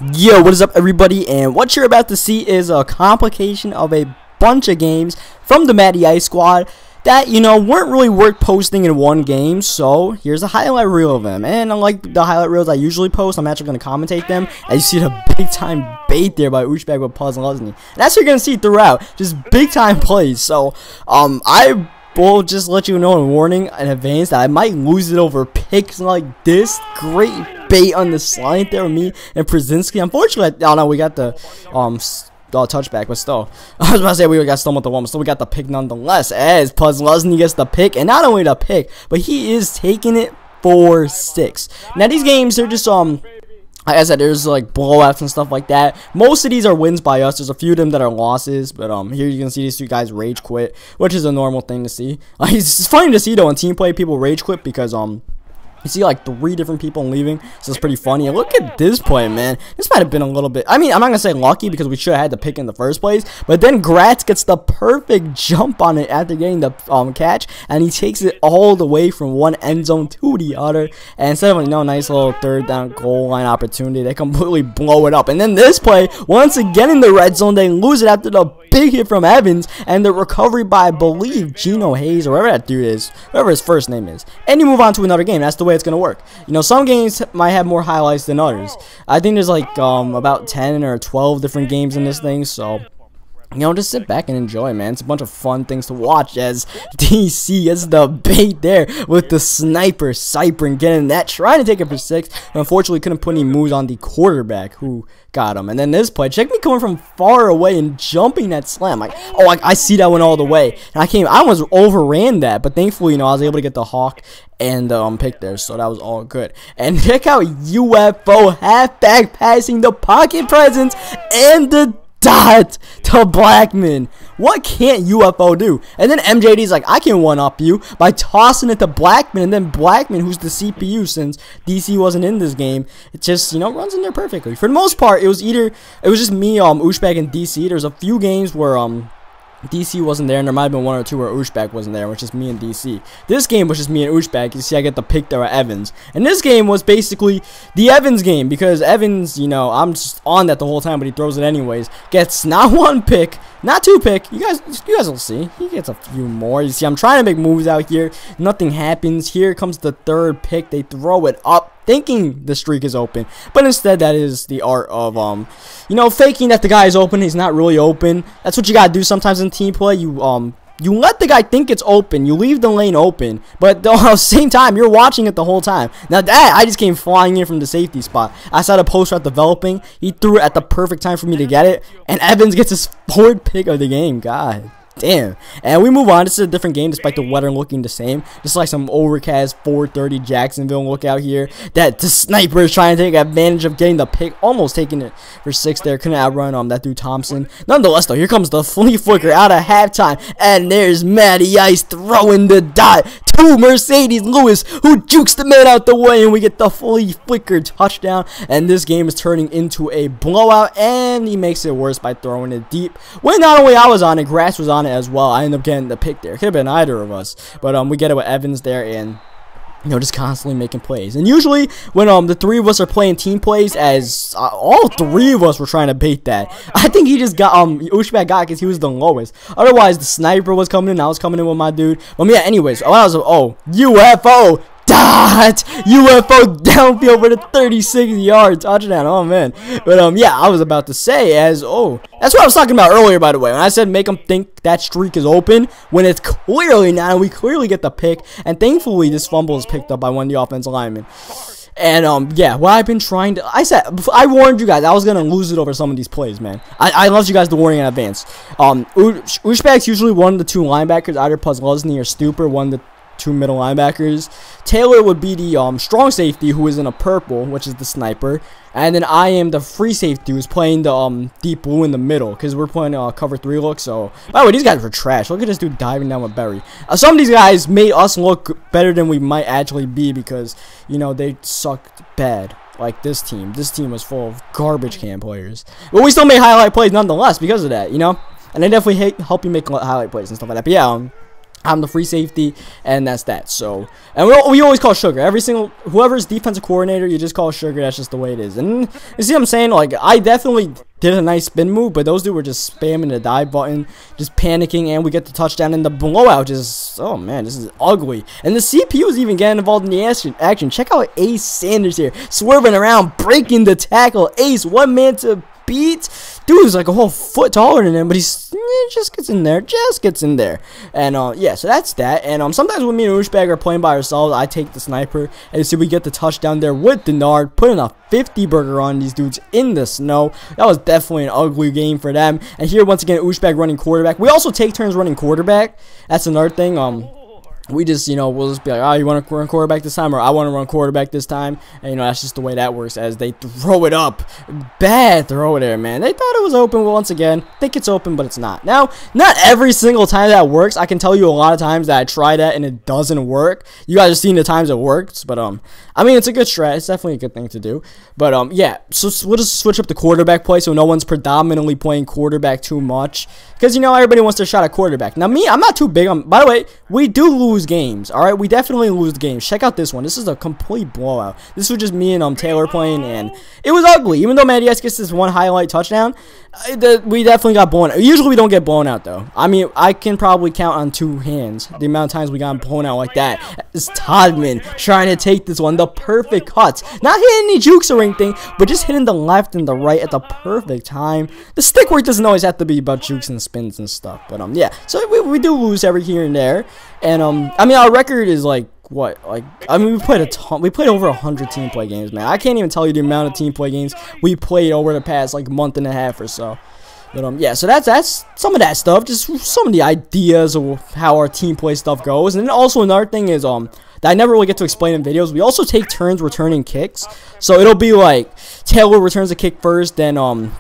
Yo, what is up, everybody? And what you're about to see is a complication of a bunch of games from the Matty Ice Squad that, weren't really worth posting in one game. So here's a highlight reel of them. And unlike the highlight reels I usually post, I'm actually going to commentate them. As you see the big time bait there by Ushbek with Puzzle Lesney. And that's what you're going to see throughout. Just big time plays. So I will just let you know in warning in advance that I might lose it over picks like this. Great bait on the slide there with me and Przinski. Unfortunately, I don't know, we got the touchback, but still, I was about to say we got stumbled with the one, but still we got the pick nonetheless, as Puzzle Lesney gets the pick, and not only the pick, but he is taking it for 6. Now these games, they're just like I said, there's like blowouts and stuff like that. Most of these are wins by us. There's a few of them that are losses, but here you can see these two guys rage quit, which is a normal thing to see. It's funny to see though in team play people rage quit because you see like 3 different people leaving, so it's pretty funny. And look at this play, man. This might have been a little bit, I mean, I'm not gonna say lucky because we should have had the pick in the first place, but then Gratz gets the perfect jump on it after getting the catch, and he takes it all the way from one end zone to the other. And instead of nice little 3rd down goal line opportunity, they completely blow it up. And then this play, once again in the red zone, they lose it after the big hit from Evans and the recovery by, I believe, Gino Hayes or whatever that dude is, whatever his first name is. And you move on to another game. That's the way it's gonna work. Some games might have more highlights than others. I think there's like about 10 or 12 different games in this thing, so just sit back and enjoy, man. It's a bunch of fun things to watch as DC gets the bait there with the sniper Cyprin getting that, trying to take it for 6, but unfortunately couldn't put any moves on the quarterback who got him. And then this play, check me coming from far away and jumping that slam. Like, oh, I see that one all the way. And I almost overran that, but thankfully, I was able to get the hawk and pick there, so that was all good. And check out UFO halfback passing the pocket presence and the dot to Blackman. What can't UFO do? And then MJD's like, I can one-up you by tossing it to Blackman, and then Blackman, who's the CPU since DC wasn't in this game, it just, runs in there perfectly. For the most part, it was just me, Ushbek, and DC. There's a few games where DC wasn't there, and there might have been 1 or 2 where Ushbek wasn't there, which is me and DC. This game was just me and Ushbek. You see, I get the pick there at Evans. And this game was basically the Evans game, because Evans, I'm just on that the whole time, but he throws it anyways. Gets not 1 pick, not 2 pick. You guys will see. He gets a few more. You see, I'm trying to make moves out here. Nothing happens. Here comes the 3rd pick. They throw it up, thinking the streak is open, but instead that is the art of faking that the guy is open. He's not really open. That's what you gotta do sometimes in team play. You let the guy think it's open, you leave the lane open, but at the same time you're watching it the whole time. Now that I just came flying in from the safety spot. I saw the post route developing. He threw it at the perfect time for me to get it, and Evans gets his 4th pick of the game. God damn. And we move on. This is a different game despite the weather looking the same. Just like some overcast 4:30 Jacksonville look out here. That the sniper is trying to take advantage of getting the pick, almost taking it for 6 there. Couldn't outrun that dude Thompson. Nonetheless though, here comes the flea flicker out of halftime, and there's Matty Ice throwing the dot to Mercedes Lewis, who jukes the man out the way, and we get the flea flicker touchdown. And this game is turning into a blowout, and he makes it worse by throwing it deep when not only I was on it, Grass was on it as well. I ended up getting the pick there. Could have been either of us, but we get it with Evans there, and just constantly making plays. And usually when the 3 of us are playing team plays, as all 3 of us were trying to bait that, I think he just got Ushbek got because he was the lowest. Otherwise the sniper was coming in, I was coming in with my dude. But yeah, anyways, UFO dot UFO downfield for the 36-yard touchdown. Oh man. But yeah, I was about to say that's what I was talking about earlier, by the way, when I said make them think that streak is open when it's clearly not, and we clearly get the pick. And thankfully this fumble is picked up by one of the offensive linemen. And yeah, what I've been trying to, I warned you guys I was gonna lose it over some of these plays, man. I left you guys the warning in advance. Ushbek's usually one of the 2 linebackers, either Puzzle Lesney or Stuper, one of the 2 middle linebackers. Taylor would be the strong safety, who is in a purple, which is the sniper, and then I am the free safety who's playing the deep blue in the middle, because we're playing cover 3 look. So by the way, these guys were trash. Look at this dude diving down with Berry. Some of these guys made us look better than we might actually be, because they sucked bad. Like this team was full of garbage can players, but we still made highlight plays nonetheless because of that, and they definitely help you make highlight plays and stuff like that. But yeah, I'm the free safety, and that's that. So, and we always call Sugar. Every single, whoever's defensive coordinator, you just call Sugar. That's just the way it is. And you see what I'm saying? Like, I definitely did a nice spin move, but those dudes were just spamming the dive button, just panicking, and we get the touchdown. And the blowout just, oh man, this is ugly. And the CPU is even getting involved in the action. Check out Ace Sanders here, swerving around, breaking the tackle. Ace, one man to beat. Dude's like a whole foot taller than him, but he just gets in there, and yeah, so that's that. And sometimes when me and Ushbag are playing by ourselves, I take the sniper, and see we get the touchdown there with Denard, putting a 50 burger on these dudes in the snow. That was definitely an ugly game for them. And here once again, Ushbag running quarterback. We also take turns running quarterback. That's another thing. We just, we'll just be like, oh, you want to run quarterback this time, or I want to run quarterback this time, and that's just the way that works. As they throw it up, bad throw there, man. They thought it was open. Well, once again, think it's open, but it's not. Now, not every single time that works. I can tell you a lot of times that I try that and it doesn't work. You guys have seen the times it works, but I mean, it's a good strat. It's definitely a good thing to do. But yeah, so we'll just switch up the quarterback play so no one's predominantly playing quarterback too much, because everybody wants their shot at quarterback. Now, me, I'm not too big on. By the way, we do lose games. All right, we definitely lose games. Check out this one. This is a complete blowout. This was just me and Taylor playing, and it was ugly. Even though Matty gets this one highlight touchdown, we definitely got blown out. Usually we don't get blown out though. I mean, I can probably count on 2 hands the amount of times we got blown out like that. It's Todman trying to take this one, the perfect cuts, not hitting any jukes or anything, but just hitting the left and the right at the perfect time. The stick work doesn't always have to be about jukes and spins and stuff, but yeah. So we do lose every here and there, and I mean, our record is like what? Like, I mean, we played a ton. We played over 100 team play games, man. I can't even tell you the amount of team play games we played over the past like month and a half or so. But yeah, so that's some of that stuff, just some of the ideas of how our team play stuff goes. And then also another thing is that I never really get to explain in videos. We also take turns returning kicks. So it'll be like Taylor returns a kick first, then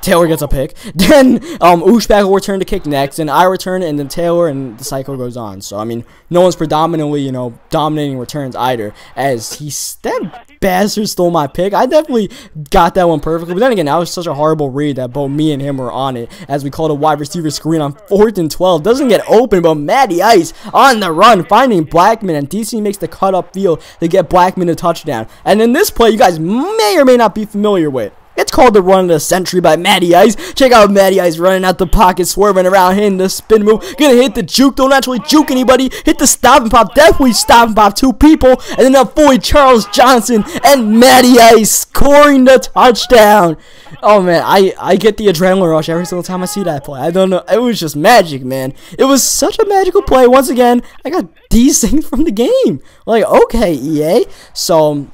Taylor gets a pick, then Ushbag will return the kick next, and I return it, and then Taylor, and the cycle goes on. So I mean, no one's predominantly dominating returns either. As that bastard stole my pick. I definitely got that one perfectly, but then again, that was such a horrible read that both me and him were on it, as we called a wide receiver screen on 4th and 12. Doesn't get open, but Matty Ice on the run, finding Blackman, and DC makes the cut up field to get Blackman a touchdown. And in this play, you guys may or may not be familiar with, it's called the run of the century by Matty Ice. Check out Matty Ice running out the pocket, swerving around, hitting the spin move. Gonna hit the juke, don't actually juke anybody. Hit the stop and pop, definitely stop and pop 2 people. And then avoid Charles Johnson and Matty Ice scoring the touchdown. Oh man, I get the adrenaline rush every single time I see that play. I don't know, it was just magic, man. It was such a magical play. Once again, I got desynced from the game. Like, okay, EA. So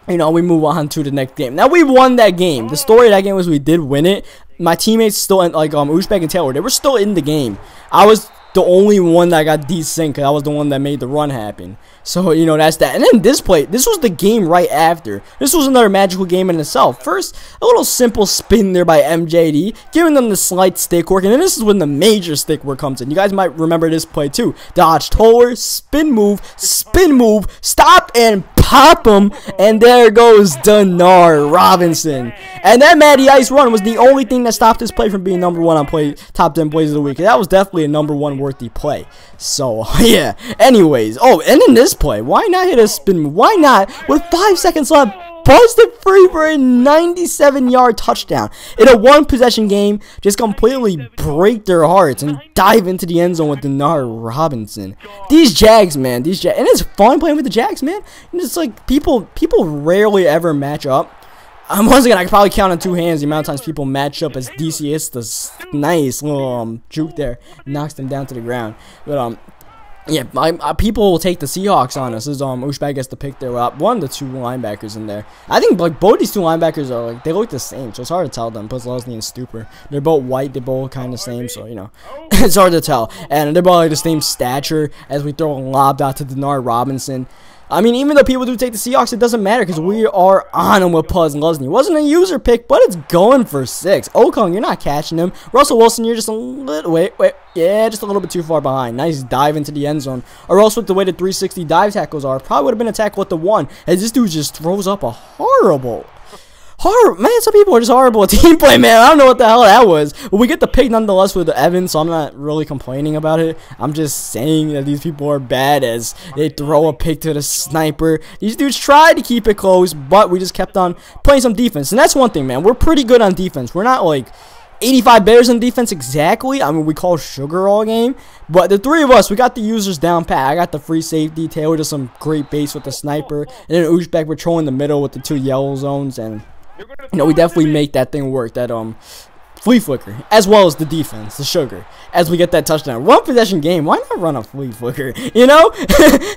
we move on to the next game. Now, we won that game. The story of that game was we did win it. My teammates still, like Ushbek and Taylor, they were still in the game. I was the only one that got desynced, because I was the one that made the run happen. So, that's that. And then this play, this was the game right after. This was another magical game in itself. First, a little simple spin there by MJD, giving them the slight stick work. And then this is when the major stick work comes in. You guys might remember this play too. Dodge Toller, spin move, stop and pop him. And there goes Denard Robinson. And that Matty Ice run was the only thing that stopped this play from being #1 on top 10 plays of the week. That was definitely a #1 worthy play. So, yeah. Anyways, and in this play, why not hit a spin move? Why not, with 5 seconds left, busted free for a 97-yard touchdown in a 1-possession game? Just completely break their hearts and dive into the end zone with Denard Robinson. These Jags, man, and it's fun playing with the Jags, man. And it's like people rarely ever match up. Once again, I can probably count on 2 hands the amount of times people match up, as DC hits the nice little juke there, knocks them down to the ground. But yeah, people will take the Seahawks on us as Ushbag gets the pick there. One of the 2 linebackers in there. I think like both these 2 linebackers are like, they look the same, so it's hard to tell them. Plus Leslie and Stupor, they're both white, they're both kind of same, so it's hard to tell. And they're both like the same stature, as we throw a lob out to Denard Robinson. I mean, even though people do take the Seahawks, it doesn't matter, because we are on them with Puz and Leslie. It wasn't a user pick, but it's going for 6. Okung, you're not catching him. Russell Wilson, you're just a little, yeah, just a little bit too far behind. Nice dive into the end zone. Or else with the way the 360 dive tackles are, probably would have been a tackle at the 1, as this dude just throws up a horrible Horrible, man. Some people are just horrible at team play, man. I don't know what the hell that was. But we get the pick nonetheless with the Evans, so I'm not really complaining about it. I'm just saying that these people are bad as they throw a pick to the sniper. These dudes tried to keep it close, but we just kept on playing some defense. And that's one thing, man. We're pretty good on defense. We're not like 85 Bears on defense exactly. I mean, we call sugar all game. But the three of us, we got the users down pat. I got the free safety. Taylor does some great base with the sniper. And then Uzbek patrolling the middle with the 2 yellow zones. And, you know, we definitely make that thing work. That, flea flicker. As well as the defense, the sugar. As we get that touchdown. 1 possession game. Why not run a flea flicker? You know?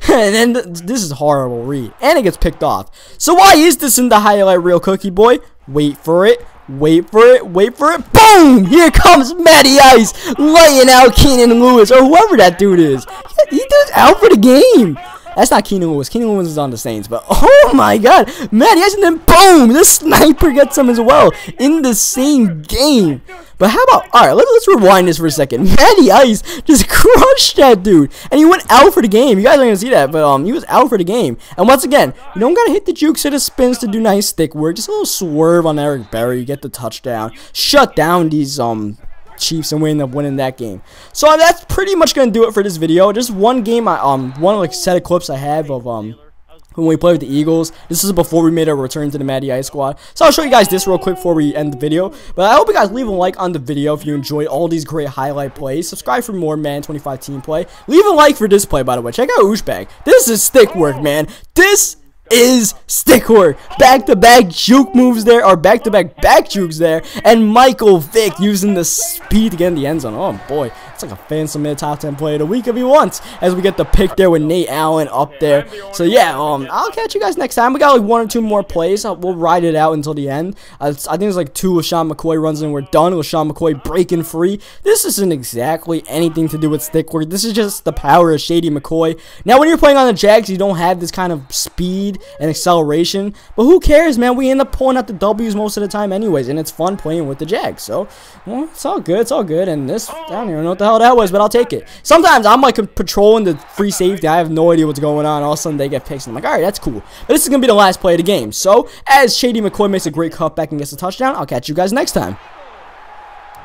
And then this is horrible read. And it gets picked off. So why is this in the highlight reel, Cookie Boy? Wait for it. Wait for it, wait for it. Boom! Here comes Matty Ice laying out Keenan Lewis or whoever that dude is. He dude's out for the game. That's not Keenan Lewis. Keenan Lewis is on the Saints, but oh my god, Matty Ice, and then boom, the sniper gets him as well in the same game. But how about, alright, let's rewind this for a second. Matty Ice just crushed that dude. And he went out for the game. You guys aren't going to see that, but he was out for the game. And once again, you don't got to hit the jukes or the spins to do nice stick work. Just a little swerve on Eric Berry. You get the touchdown. Shut down these Chiefs, and we end up winning that game. So that's pretty much going to do it for this video. Just one game, one like set of clips I have of when we played with the Eagles. This is before we made our return to the Matty Ice squad. So I'll show you guys this real quick before we end the video. But I hope you guys leave a like on the video if you enjoyed all these great highlight plays. Subscribe for more Madden 25 team play. Leave a like for this play, by the way. Check out Uzbek. This is stick work, man. This is Stickwork. Back-to-back juke moves there, or back-to-back back jukes there, and Michael Vick using the speed to get in the end zone. Oh boy, it's like a fancy mid top 10 play of the week if he wants. As we get the pick there with Nate Allen up there. So yeah, I'll catch you guys next time. We got like 1 or 2 more plays. We'll ride it out until the end. I think it's like 2 LaShawn McCoy runs in. We're done. LaShawn McCoy breaking free. This isn't exactly anything to do with Stickwork. This is just the power of Shady McCoy. Now, when you're playing on the Jags, you don't have this kind of speed and acceleration, but who cares, man? We end up pulling out the W's most of the time anyways, and it's fun playing with the Jags. So, well, it's all good. It's all good. And this, I don't even know what the hell that was, but I'll take it. Sometimes I'm like patrolling the free safety. I have no idea what's going on. All of a sudden they get picks, and I'm like, all right, that's cool. But this is gonna be the last play of the game. So, as Shady McCoy makes a great cutback and gets a touchdown, I'll catch you guys next time.